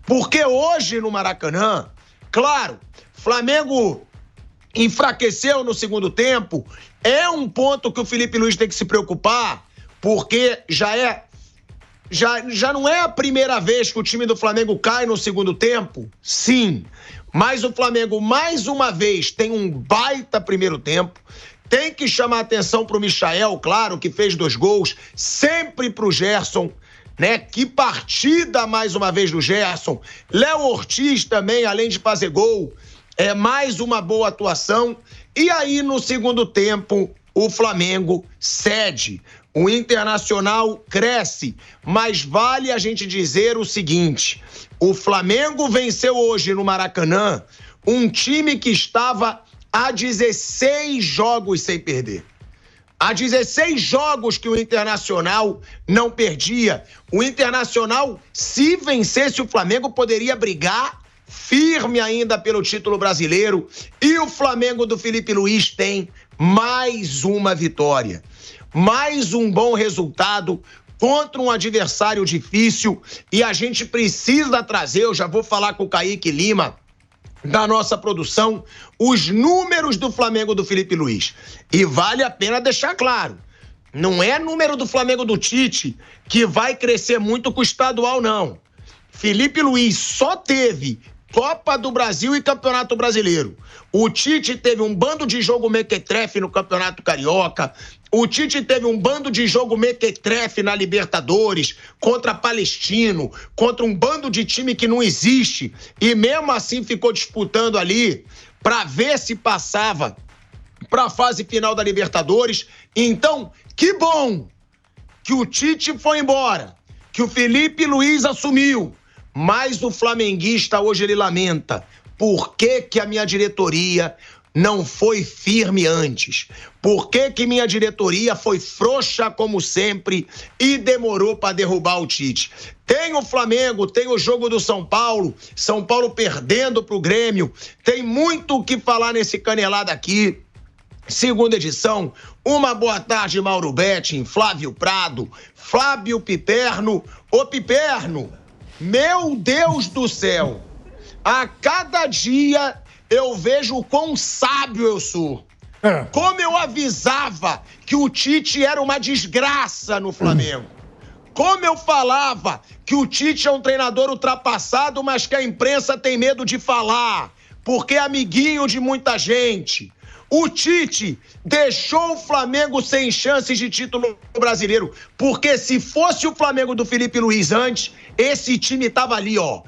Porque hoje no Maracanã, claro, Flamengo enfraqueceu no segundo tempo, é um ponto que o Felipe Luiz tem que se preocupar, porque já não é a primeira vez que o time do Flamengo cai no segundo tempo, sim, mas o Flamengo mais uma vez tem um baita primeiro tempo, tem que chamar atenção pro Michael, claro, que fez 2 gols, sempre pro Gerson, né? Que partida mais uma vez do Gerson. Léo Ortiz também, além de fazer gol, mais uma boa atuação. E aí no segundo tempo o Flamengo cede, o Internacional cresce, mas vale a gente dizer o seguinte: o Flamengo venceu hoje no Maracanã um time que estava há 16 jogos sem perder. Há 16 jogos que o Internacional não perdia. O Internacional, se vencesse o Flamengo, poderia brigar firme ainda pelo título brasileiro. E o Flamengo do Felipe Luiz tem mais uma vitória. Mais um bom resultado contra um adversário difícil. E a gente precisa trazer, eu já vou falar com o Kaique Lima, da nossa produção, os números do Flamengo do Felipe Luiz. E vale a pena deixar claro, não é número do Flamengo do Tite que vai crescer muito com o estadual, não. Felipe Luiz só teve Copa do Brasil e Campeonato Brasileiro. O Tite teve um bando de jogo mequetrefe no Campeonato Carioca. O Tite teve um bando de jogo mequetrefe na Libertadores, contra Palestino, contra um bando de time que não existe. E mesmo assim ficou disputando ali para ver se passava para a fase final da Libertadores. Então, que bom que o Tite foi embora, que o Felipe Luiz assumiu. Mas o flamenguista hoje ele lamenta. Por que a minha diretoria não foi firme antes? Por que minha diretoria foi frouxa como sempre e demorou para derrubar o Tite? Tem o Flamengo, tem o jogo do São Paulo perdendo pro Grêmio. Tem muito o que falar nesse Canelada aqui. Segunda edição, uma boa tarde, Mauro Betting, Flávio Prado, Fábio Piperno. Ô Piperno, meu Deus do céu, a cada dia eu vejo o quão sábio eu sou. Como eu avisava que o Tite era uma desgraça no Flamengo. Como eu falava que o Tite é um treinador ultrapassado, mas que a imprensa tem medo de falar, porque é amiguinho de muita gente. O Tite deixou o Flamengo sem chances de título brasileiro, porque se fosse o Flamengo do Felipe Luiz antes, esse time tava ali, ó,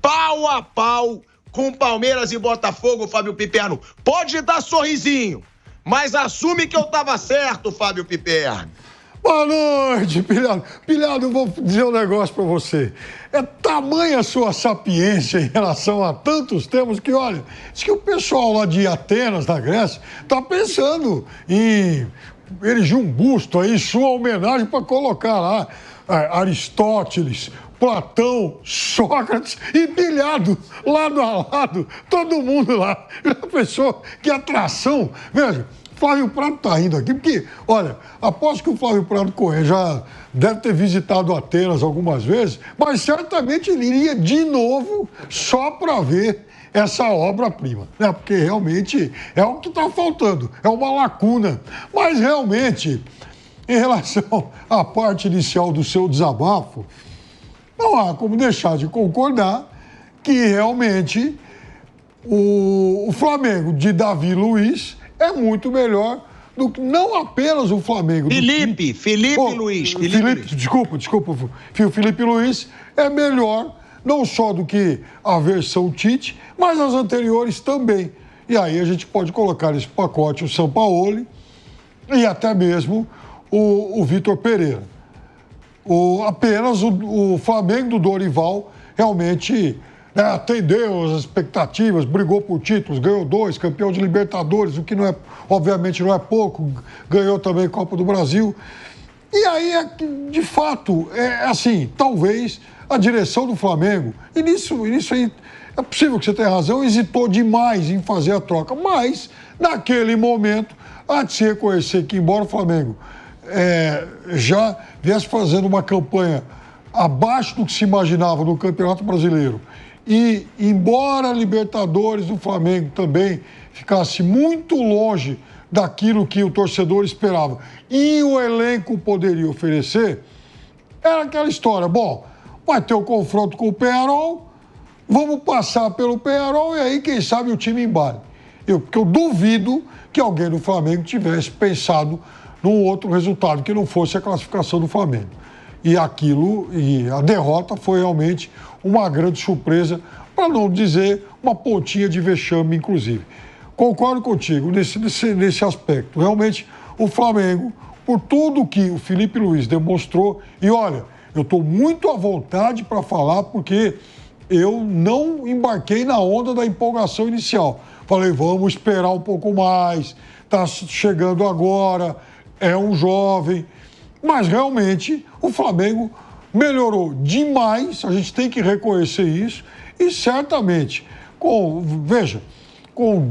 pau a pau com Palmeiras e Botafogo, Fábio Piperno. Pode dar sorrisinho, mas assume que eu tava certo, Fábio Piperno. Boa noite, Pilhado. Pilhado, eu vou dizer um negócio pra você. É tamanha a sua sapiência em relação a tantos temas que, olha, diz que o pessoal lá de Atenas, na Grécia, tá pensando em erigir um busto aí, sua homenagem para colocar lá Aristóteles, Platão, Sócrates e Pilhado, lado a lado, todo mundo lá. Já pensou que atração? Veja, Flávio Prado está indo aqui, porque, olha, aposto que o Flávio Prado Corrêa já deve ter visitado Atenas algumas vezes, mas certamente ele iria de novo só para ver essa obra-prima, né? Porque realmente é o que está faltando, é uma lacuna. Mas realmente, em relação à parte inicial do seu desabafo, não há como deixar de concordar que realmente o Flamengo de Davi Luiz é muito melhor do que não apenas o Flamengo. Felipe Luiz. Desculpa. O Felipe Luiz é melhor não só do que a versão Tite, mas as anteriores também. E aí a gente pode colocar nesse pacote o Sampaoli e até mesmo o Vitor Pereira. Apenas o Flamengo do Dorival realmente atendeu as expectativas, brigou por títulos, ganhou 2, campeão de Libertadores, o que não é, obviamente não é pouco, ganhou também Copa do Brasil. E aí, de fato, assim, talvez a direção do Flamengo, e nisso aí é possível que você tenha razão, hesitou demais em fazer a troca, mas naquele momento há de se reconhecer que, embora o Flamengo já viesse fazendo uma campanha abaixo do que se imaginava no Campeonato Brasileiro E, embora a Libertadores do Flamengo também ficasse muito longe daquilo que o torcedor esperava e o elenco poderia oferecer, era aquela história, bom, vai ter o confronto com o Peñarol, vamos passar pelo Peñarol e aí, quem sabe, o time embale. Porque eu duvido que alguém do Flamengo tivesse pensado num outro resultado que não fosse a classificação do Flamengo. E a derrota foi realmente uma grande surpresa, para não dizer uma pontinha de vexame, inclusive. Concordo contigo nesse aspecto. Realmente, o Flamengo, por tudo que o Felipe Luiz demonstrou, e olha, eu estou muito à vontade para falar, porque eu não embarquei na onda da empolgação inicial. Falei, vamos esperar um pouco mais, está chegando agora, é um jovem. Mas realmente o Flamengo melhorou demais, a gente tem que reconhecer isso, e certamente, com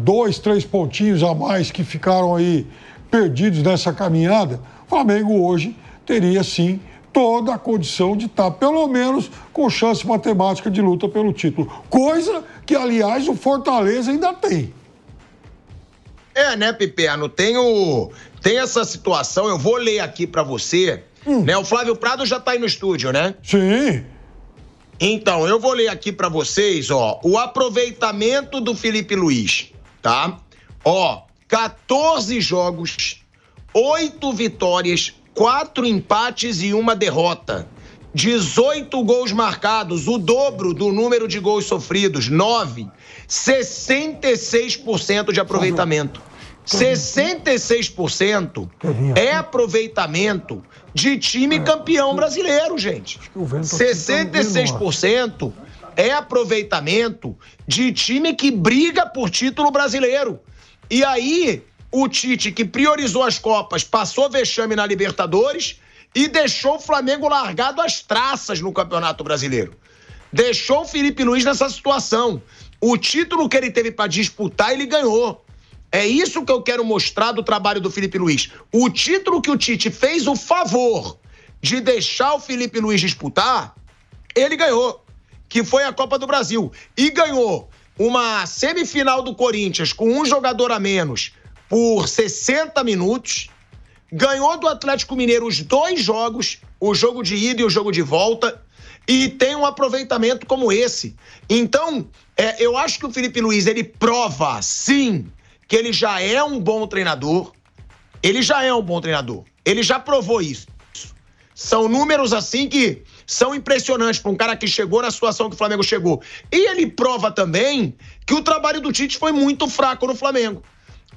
2, 3 pontinhos a mais que ficaram aí perdidos nessa caminhada, o Flamengo hoje teria sim toda a condição de estar, pelo menos, com chance matemática de luta pelo título. Coisa que, aliás, o Fortaleza ainda tem. Né, Piperno? Tem essa situação, eu vou ler aqui pra você, né? O Flávio Prado já tá aí no estúdio, né? Sim. Então, eu vou ler aqui pra vocês, o aproveitamento do Felipe Luiz, tá? 14 jogos, 8 vitórias, 4 empates e 1 derrota. 18 gols marcados, o dobro do número de gols sofridos, 9. 66% de aproveitamento. 66% é aproveitamento de time campeão brasileiro, gente. 66% é aproveitamento de time que briga por título brasileiro. E aí, o Tite, que priorizou as Copas, passou vexame na Libertadores e deixou o Flamengo largado às traças no Campeonato Brasileiro. Deixou o Felipe Luiz nessa situação. O título que ele teve para disputar, ele ganhou. É isso que eu quero mostrar do trabalho do Felipe Luiz. O título que o Tite fez o favor de deixar o Felipe Luiz disputar, ele ganhou, que foi a Copa do Brasil. E ganhou uma semifinal do Corinthians com um jogador a menos por 60 minutos. Ganhou do Atlético Mineiro os 2 jogos, o jogo de ida e o jogo de volta, e tem um aproveitamento como esse. Então, eu acho que o Felipe Luiz, ele prova, sim, que ele já é um bom treinador. Ele já é um bom treinador. Ele já provou isso. São números, assim, que são impressionantes para um cara que chegou na situação que o Flamengo chegou. E ele prova também que o trabalho do Tite foi muito fraco no Flamengo.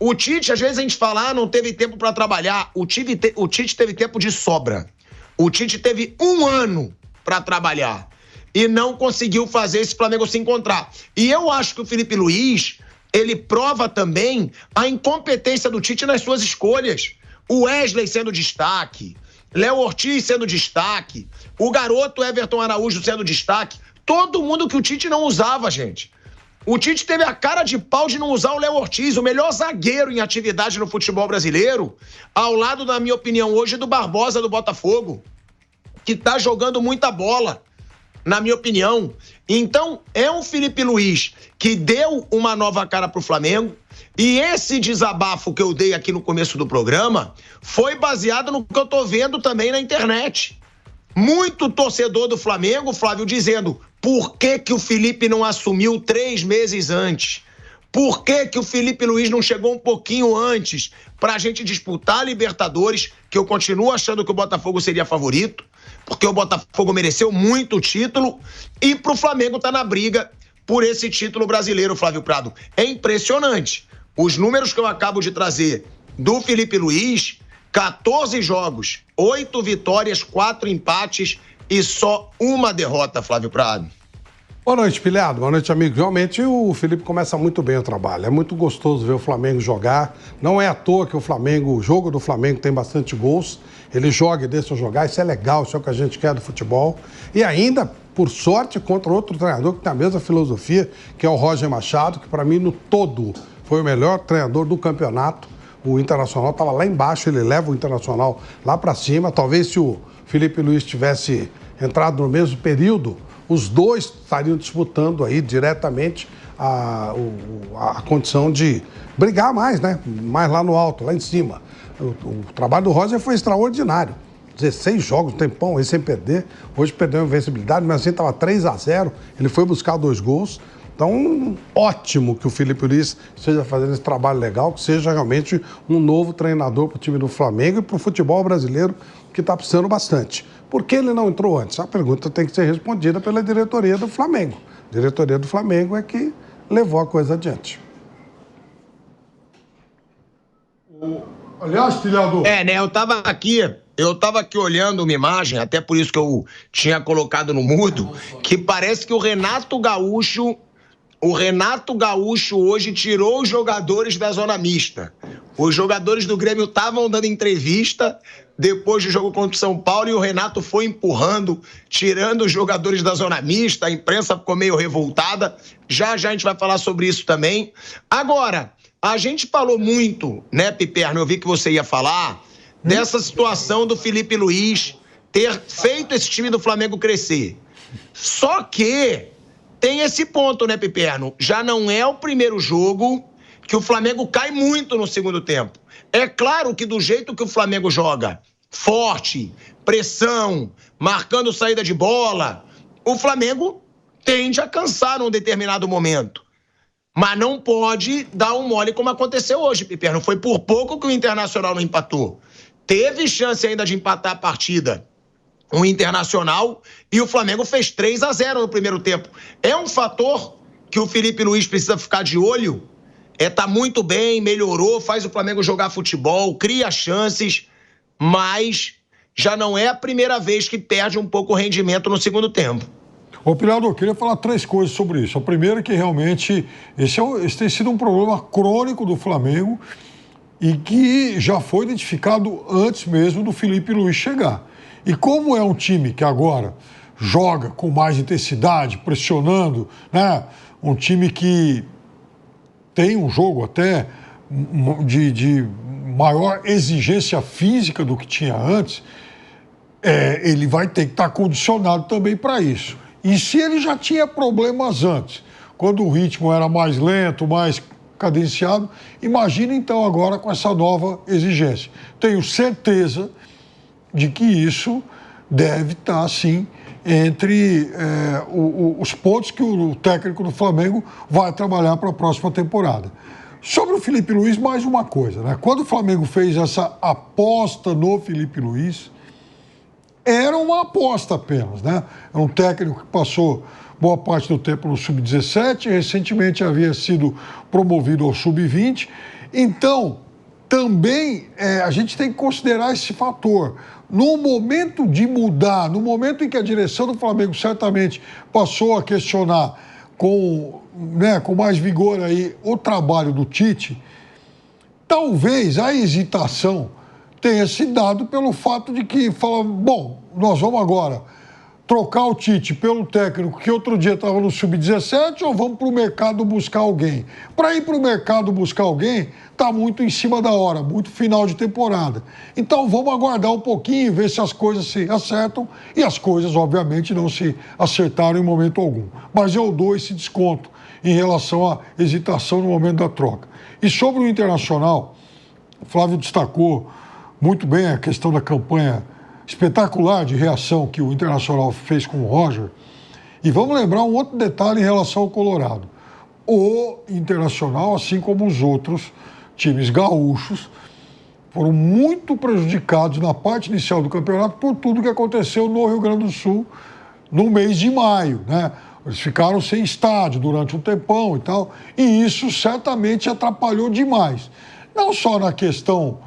O Tite, às vezes a gente fala, não teve tempo para trabalhar. O Tite teve tempo de sobra. O Tite teve 1 ano para trabalhar e não conseguiu fazer esse Flamengo se encontrar. E eu acho que o Felipe Luiz, ele prova também a incompetência do Tite nas suas escolhas. O Wesley sendo destaque, Léo Ortiz sendo destaque, o garoto Everton Araújo sendo destaque. Todo mundo que o Tite não usava, gente. O Tite teve a cara de pau de não usar o Léo Ortiz, o melhor zagueiro em atividade no futebol brasileiro, ao lado, na minha opinião, hoje do Barbosa do Botafogo, que tá jogando muita bola, na minha opinião. Então, é um Felipe Luiz que deu uma nova cara pro Flamengo, e esse desabafo que eu dei aqui no começo do programa foi baseado no que eu tô vendo também na internet. Muito torcedor do Flamengo, Flávio, dizendo: por que o Felipe não assumiu 3 meses antes? Por que o Felipe Luiz não chegou um pouquinho antes pra gente disputar a Libertadores, que eu continuo achando que o Botafogo seria favorito, porque o Botafogo mereceu muito o título, e pro Flamengo tá na briga por esse título brasileiro, Flávio Prado. É impressionante. Os números que eu acabo de trazer do Felipe Luiz: 14 jogos, 8 vitórias, 4 empates e só 1 derrota, Flávio Prado. Boa noite, Pilhado. Boa noite, amigo. Realmente o Felipe começa muito bem o trabalho. É muito gostoso ver o Flamengo jogar. Não é à toa que o jogo do Flamengo tem bastante gols. Ele joga e deixa jogar. Isso é legal, isso é o que a gente quer do futebol. E ainda, por sorte, contra outro treinador que tem a mesma filosofia, que é o Roger Machado, que para mim, no todo, foi o melhor treinador do campeonato. O Internacional estava lá embaixo, ele leva o Internacional lá para cima. Talvez se o Felipe Luiz tivesse entrado no mesmo período, os dois estariam disputando aí diretamente a condição de brigar mais, né? Mais lá no alto, lá em cima. O trabalho do Roger foi extraordinário. 16 jogos, um tempão aí sem perder. Hoje perdeu a invencibilidade, mas assim estava 3-0. Ele foi buscar 2 gols. Então, ótimo que o Filipe Luís esteja fazendo esse trabalho legal, que seja realmente um novo treinador para o time do Flamengo e para o futebol brasileiro, que está precisando bastante. Por que ele não entrou antes? A pergunta tem que ser respondida pela diretoria do Flamengo. A diretoria do Flamengo é que levou a coisa adiante. Aliás, Pilhado... né, eu tava aqui olhando uma imagem, até por isso que eu tinha colocado no mudo, que parece que o Renato Gaúcho hoje tirou os jogadores da zona mista. Os jogadores do Grêmio estavam dando entrevista depois do jogo contra o São Paulo e o Renato foi empurrando, tirando os jogadores da zona mista, a imprensa ficou meio revoltada. Já a gente vai falar sobre isso também. Agora, a gente falou muito, né, Piperno, eu vi que você ia falar, dessa situação do Filipe Luís ter feito esse time do Flamengo crescer. Só que tem esse ponto, né, Piperno? Já não é o primeiro jogo que o Flamengo cai muito no segundo tempo. É claro que do jeito que o Flamengo joga, forte, pressão, marcando saída de bola, o Flamengo tende a cansar num determinado momento. Mas não pode dar um mole como aconteceu hoje, Piperno. Foi por pouco que o Internacional não empatou. Teve chance ainda de empatar a partida, o Internacional, e o Flamengo fez 3-0 no primeiro tempo. É um fator que o Filipe Luís precisa ficar de olho. Tá muito bem, melhorou, faz o Flamengo jogar futebol, cria chances, mas já não é a primeira vez que perde um pouco o rendimento no segundo tempo. Ô, Pilhado, eu queria falar 3 coisas sobre isso. A primeira é que realmente esse tem sido um problema crônico do Flamengo e que já foi identificado antes mesmo do Filipe Luís chegar. E como é um time que agora joga com mais intensidade, pressionando, né? Um time que tem um jogo até de maior exigência física do que tinha antes, ele vai ter que estar condicionado também para isso. E se ele já tinha problemas antes, quando o ritmo era mais lento, mais cadenciado, imagina então agora com essa nova exigência. Tenho certeza de que isso deve estar, sim, entre os pontos que o técnico do Flamengo vai trabalhar para a próxima temporada. Sobre o Filipe Luís, mais uma coisa, né? Quando o Flamengo fez essa aposta no Filipe Luís, era uma aposta apenas, né? É um técnico que passou boa parte do tempo no Sub-17, recentemente havia sido promovido ao Sub-20. Então, também a gente tem que considerar esse fator. No momento de mudar, no momento em que a direção do Flamengo certamente passou a questionar com mais vigor aí o trabalho do Tite, talvez a hesitação tenha se dado pelo fato de que fala, bom, nós vamos agora trocar o Tite pelo técnico que outro dia estava no Sub-17 ou vamos para o mercado buscar alguém? Para ir para o mercado buscar alguém, está muito em cima da hora, muito final de temporada. Então vamos aguardar um pouquinho e ver se as coisas se acertam, e as coisas, obviamente, não se acertaram em momento algum. Mas eu dou esse desconto em relação à hesitação no momento da troca. E sobre o Internacional, o Flávio destacou muito bem a questão da campanha espetacular de reação que o Internacional fez com o Roger. E vamos lembrar um outro detalhe em relação ao Colorado. O Internacional, assim como os outros times gaúchos, foram muito prejudicados na parte inicial do campeonato por tudo que aconteceu no Rio Grande do Sul no mês de maio, né? Eles ficaram sem estádio durante um tempão e tal, e isso certamente atrapalhou demais. Não só na questão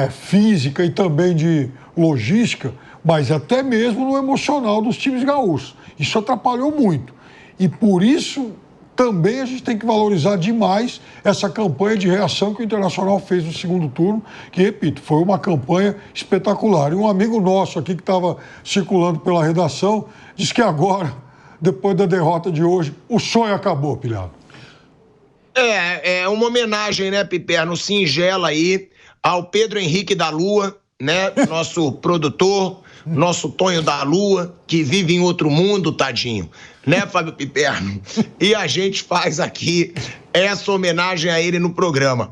física e também de logística, mas até mesmo no emocional dos times gaúchos. Isso atrapalhou muito. E por isso também a gente tem que valorizar demais essa campanha de reação que o Internacional fez no segundo turno, que, repito, foi uma campanha espetacular. E um amigo nosso aqui que estava circulando pela redação disse que agora, depois da derrota de hoje, o sonho acabou, Pilhado. É uma homenagem, né, Piperno, singela aí ao Pedro Henrique da Lua, né, nosso produtor, nosso Tonho da Lua, que vive em outro mundo, tadinho, né, Fábio Piperno? E a gente faz aqui essa homenagem a ele no programa.